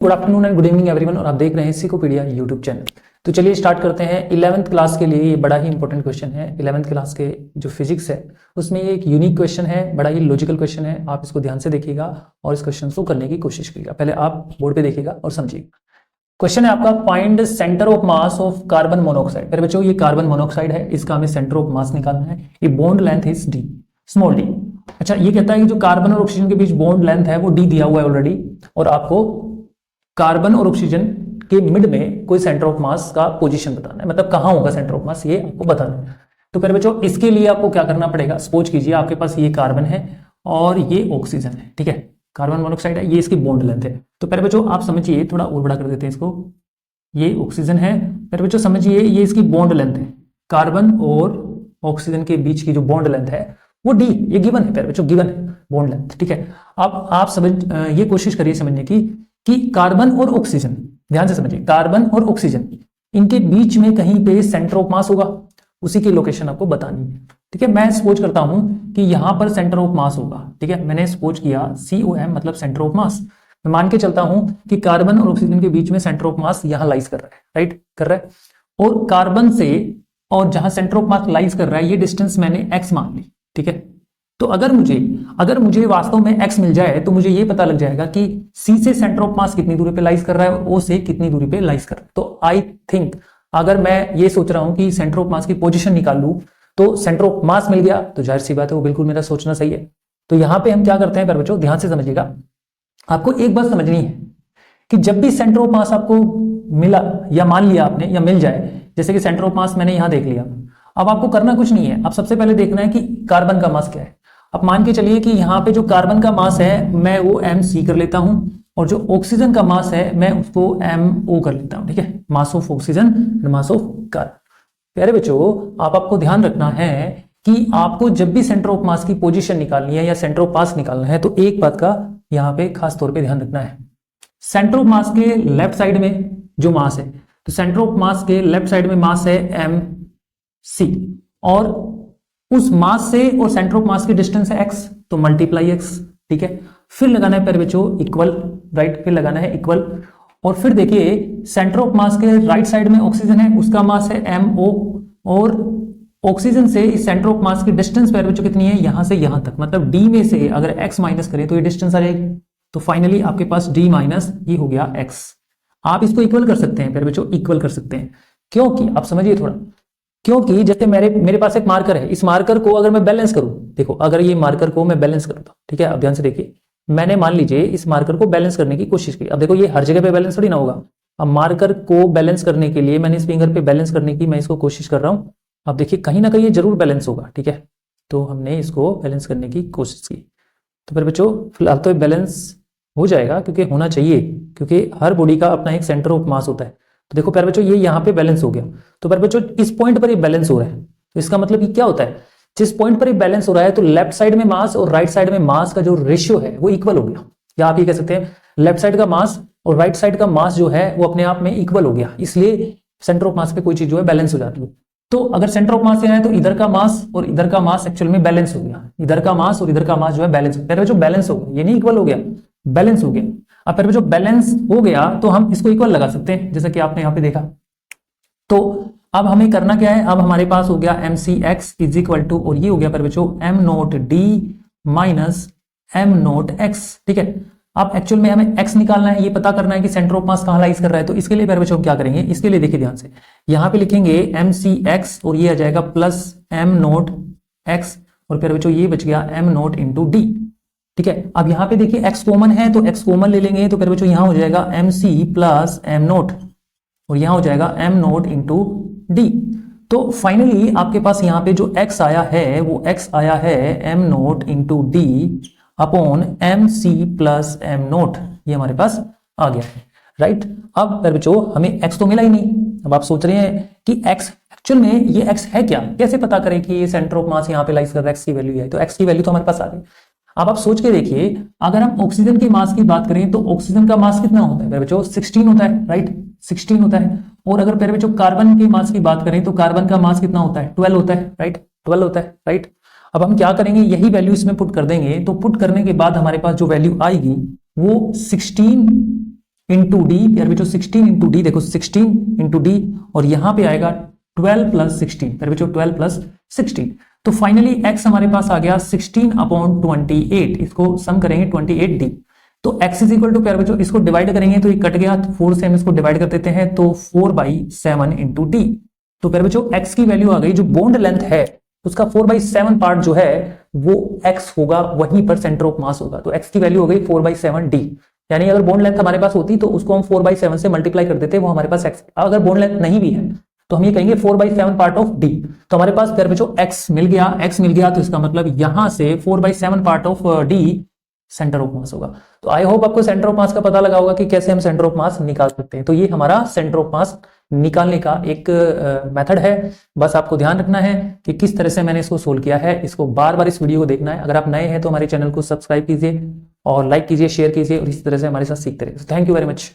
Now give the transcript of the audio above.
Good afternoon and good evening everyone, और आप देख रहे हैं सिकोपीडिया यूट्यूब चैनल। तो चलिए स्टार्ट करते हैं। 11th क्लास के लिए ये बड़ा ही इंपॉर्टेंट क्वेश्चन है। 11th क्लास के जो फिजिक्स है उसमें ये एक यूनिक क्वेश्चन है, बड़ा ही लॉजिकल क्वेश्चन है। आप इसको ध्यान से देखिएगा और इस क्वेश्चन को करने की कोशिश करिएगा। पहले आप बोर्ड पे देखिएगा और समझिएगा। क्वेश्चन है आपका, find centre of mass of carbon monoxide. मेरे बच्चों ये कार्बन मोनोऑक्साइड है, इसका हमें सेंटर ऑफ मास निकालना है। ये bond length is D, small D. अच्छा, ये कहता है कि जो कार्बन और ऑक्सीजन के बीच बॉन्ड लेंथ है वो डी दिया हुआ है ऑलरेडी, और आपको कार्बन और ऑक्सीजन के मिड में कोई सेंटर ऑफ मास का पोजीशन बताना है, मतलब कहां होगा सेंटर ऑफ मास, ये आपको बताना है। तो फिर बच्चों इसके लिए आपको क्या करना पड़ेगा, सपोज कीजिए आपके पास ये कार्बन है और ये ऑक्सीजन है, ठीक है, कार्बन मोनोऑक्साइड है, ये इसकी बॉन्ड लेंथ है। तो पहले बच्चों आप समझिए, थोड़ा और बड़ा कर देते हैं इसको, ये ऑक्सीजन है। फिर बच्चों समझिए ये इसकी बॉन्ड लेंथ है, कार्बन और ऑक्सीजन के बीच की जो बॉन्ड लेंथ है वो डी, ये गिवन है। फिर बच्चों गिवन है बॉन्ड लेंथ, ठीक है। अब आप समझ ये कोशिश करिए समझने की कि कार्बन और ऑक्सीजन, ध्यान से समझिए, कार्बन और ऑक्सीजन इनके बीच में कहीं पे सेंटर ऑफ मास होगा, उसी की लोकेशन आपको बतानी है, ठीक है। मैं सपोज करता हूं कि यहां पर सेंटर ऑफ मास होगा, ठीक है। मैंने सपोज किया COM मतलब सेंटर ऑफ मास। मैं मान के चलता हूं कि कार्बन और ऑक्सीजन के बीच में सेंटर ऑफ मास यहां लाइज कर रहा है, राइट, कर रहा है। और कार्बन से और जहां सेंटर ऑफ मास लाइज कर रहा है, ये डिस्टेंस मैंने x मान ली, ठीक है। तो अगर मुझे वास्तव में x मिल जाए तो मुझे ये पता लग जाएगा कि C से सेंटर ऑफ मास कितनी दूरी पे लाइज कर रहा है और O से कितनी दूरी पे लाइज कर रहा है। तो आई थिंक अगर मैं ये सोच रहा हूं कि सेंटर ऑफ मास की पोजीशन निकाल लूं तो सेंटर ऑफ मास मिल गया, तो जाहिर सी बात है वो बिल्कुल मेरा सोचना सही है। तो यहां पे हम क्या करते हैं पर बच्चों, ध्यान से समझिएगा। आपको एक बात समझनी है कि जब भी सेंटर ऑफ मास आपको मिला या मान लिया आपने या मिल जाए, जैसे कि सेंटर ऑफ मास मैंने यहां देख लिया, अब आपको करना कुछ नहीं है। अब सबसे पहले देखना है कि कार्बन का मास क्या है। अब मान के चलिए कि यहाँ पे जो कार्बन का मास है मैं वो MC कर लेता हूं, और जो ऑक्सीजन का मास है मैं उसको MO कर लेता हूं, ठीक है, mass of oxygen, mass of carbon. प्यारे बच्चों, आपको ध्यान रखना है कि आपको जब भी सेंटर ऑफ मास की पोजीशन निकालनी है या सेंटर ऑफ मास निकालना है तो एक बात का यहाँ पे खास तौर पे ध्यान रखना है। सेंटर ऑफ मास के लेफ्ट साइड में जो मास है, तो सेंटर ऑफ मास के लेफ्ट साइड में मास है MC, और उस मास से और सेंटर ऑफ मास की डिस्टेंस है x, तो मल्टीप्लाई x, ठीक है। फिर लगाना है प्यारे बच्चों इक्वल, राइट, फिर लगाना है इक्वल। और फिर देखिए सेंटर ऑफ मास के राइट साइड में ऑक्सीजन है, उसका मास है MO, और ऑक्सीजन से इस सेंटर ऑफ मास की डिस्टेंस प्यारे बच्चों कितनी है, यहां से यहां तक, मतलब D में से अगर x माइनस करें तो ये डिस्टेंस आ जाएगी। तो फाइनली आपके पास D माइनस ये हो गया x। आप इसको इक्वल कर सकते हैं प्यारे बच्चों, इक्वल कर सकते हैं, क्योंकि आप समझिए थोड़ा, क्योंकि जैसे मेरे पास एक मार्कर है, इस मार्कर को अगर मैं बैलेंस करूं, देखो अगर ये मार्कर को मैं बैलेंस करता हूं, ठीक है, अब ध्यान से देखिए, मैंने मान लीजिए इस मार्कर को बैलेंस करने की कोशिश की। अब देखो ये हर जगह पे बैलेंस थोड़ी ना होगा। अब मार्कर को बैलेंस करने के लिए मैंने इस फिंगर पे बैलेंस करने की मैं इसको कोशिश कर रहा हूं। अब देखिए कहीं ना कहीं ये जरूर बैलेंस होगा, ठीक है। तो हमने इसको बैलेंस करने की कोशिश की, तो फिर बच्चों फिलहाल तो बैलेंस हो जाएगा, क्योंकि होना चाहिए, क्योंकि हर बॉडी का अपना एक सेंटर ऑफ मास होता है। तो देखो प्यारे बच्चों ये यहाँ पे बैलेंस हो गया, तो प्यारे बच्चों इस पॉइंट पर ये बैलेंस हो रहा है। तो इसका मतलब ये क्या होता है, जिस पॉइंट पर ये बैलेंस हो रहा है तो लेफ्ट साइड में मास और राइट साइड में मास का जो रेशियो है वो इक्वल हो गया, या आप ये कह सकते हैं लेफ्ट साइड का मास और राइट साइड का मास जो है वो अपने आप में इक्वल हो गया, इसलिए सेंटर ऑफ मास पे कोई चीज जो है बैलेंस हो जाती है। तो अगर सेंटर ऑफ मास है तो इधर का मास और इधर का मास एक्चुअल में बैलेंस हो गया, इधर का मास और इधर का मास जो है बैलेंस, पहले जो बैलेंस हो गया, ये नहीं इक्वल हो गया, बैलेंस हो गया। अब फिर जो बैलेंस हो गया तो हम इसको इक्वल लगा सकते हैं, जैसा कि आपने यहाँ पे देखा। तो अब हमें करना क्या है, अब हमारे पास हो गया MCX इज इक्वल टू, और ये हो गया पर बच्चों M0D माइनस M0X, ठीक है। अब एक्चुअल में हमें x निकालना है, ये पता करना है कि सेंटर ऑफ मास कहां लाइज कर रहा है। तो इसके लिए पर बच्चों क्या करेंगे, इसके लिए देखिए ध्यान से, यहां पे लिखेंगे MCX और ये आ जाएगा प्लस M0X, और फिर बच्चों ये बच गया M0 इंटू D, ठीक है। अब यहां पे देखिए x कॉमन है तो x कॉमन ले लेंगे, तो फिर बच्चों यहां हो जाएगा MC प्लस M0, और यहां हो जाएगा M0 इंटू D। तो फाइनली आपके पास यहां पे जो x आया है वो x आया है M0 into D upon MC plus M0, ये हमारे पास आ गया है, राइट। अब बच्चों हमें x तो मिला ही नहीं। अब आप सोच रहे हैं कि x एक्चुअल में ये x है क्या, कैसे पता करें कि ये सेंटर ऑफ मास यहाँ पे लाइज कर रहा है, x की वैल्यू है, तो x की वैल्यू तो हमारे पास आ गई। अब आप सोच के देखिए, अगर हम ऑक्सीजन के मास की बात करें तो ऑक्सीजन का मास कितना होता है बच्चों, 16 होता है, राइट, 16 होता है। और अगर प्यारे बच्चों कार्बन के मास की बात करें तो कार्बन का मास कितना होता है, 12 होता है, राइट, 12 होता है, राइट। अब हम क्या करेंगे, यही वैल्यू इसमें पुट कर देंगे, तो पुट करने के बाद हमारे पास जो वैल्यू आएगी वो 16 इंटू डी, प्यारे बच्चों 16 इंटू डी, देखो 16 इंटू डी, और यहां पे आएगा 12 प्लस 16, प्यारे बच्चों 12 प्लस 16। तो फाइनली x हमारे पास आ गया 16/28, इसको सम करेंगे 28d। तो x इज इक्वल टू, प्यारे बच्चों इसको डिवाइड करेंगे तो ये कट गया, 4 से हम इसको डिवाइड कर देते हैं, तो 4/7 इंटू डी। तो प्यारे बच्चों x की वैल्यू आ गई, जो बॉन्ड लेंथ है उसका 4/7 पार्ट जो है वो x होगा, वहीं पर सेंटर ऑफ मास होगा। तो x की वैल्यू हो गई 4/7d, यानी अगर बॉन्ड लेंथ हमारे पास होती तो उसको हम 4/7 से मल्टीप्लाई कर देते, वो हमारे पास x। अगर बॉन्ड लेंथ नहीं भी है तो हम ये कहेंगे 4/7 पार्ट ऑफ d। तो हमारे पास प्यारे बच्चों x मिल गया, तो इसका मतलब यहां से 4/7 part of d centre of mass होगा। तो आई होप आपको सेंटर ऑफ मास का पता लगा होगा कि कैसे हम सेंटर ऑफ मास निकाल सकते हैं। तो ये हमारा सेंटर ऑफ मास निकालने का एक मेथड है। बस आपको ध्यान रखना है कि किस तरह से मैंने इसको सोल्व किया है। इसको बार बार इस वीडियो को देखना है। अगर आप नए हैं तो हमारे चैनल को सब्सक्राइब कीजिए और लाइक कीजिए, शेयर कीजिए और इसी तरह से हमारे साथ सीखते रहिए। Thank you very much.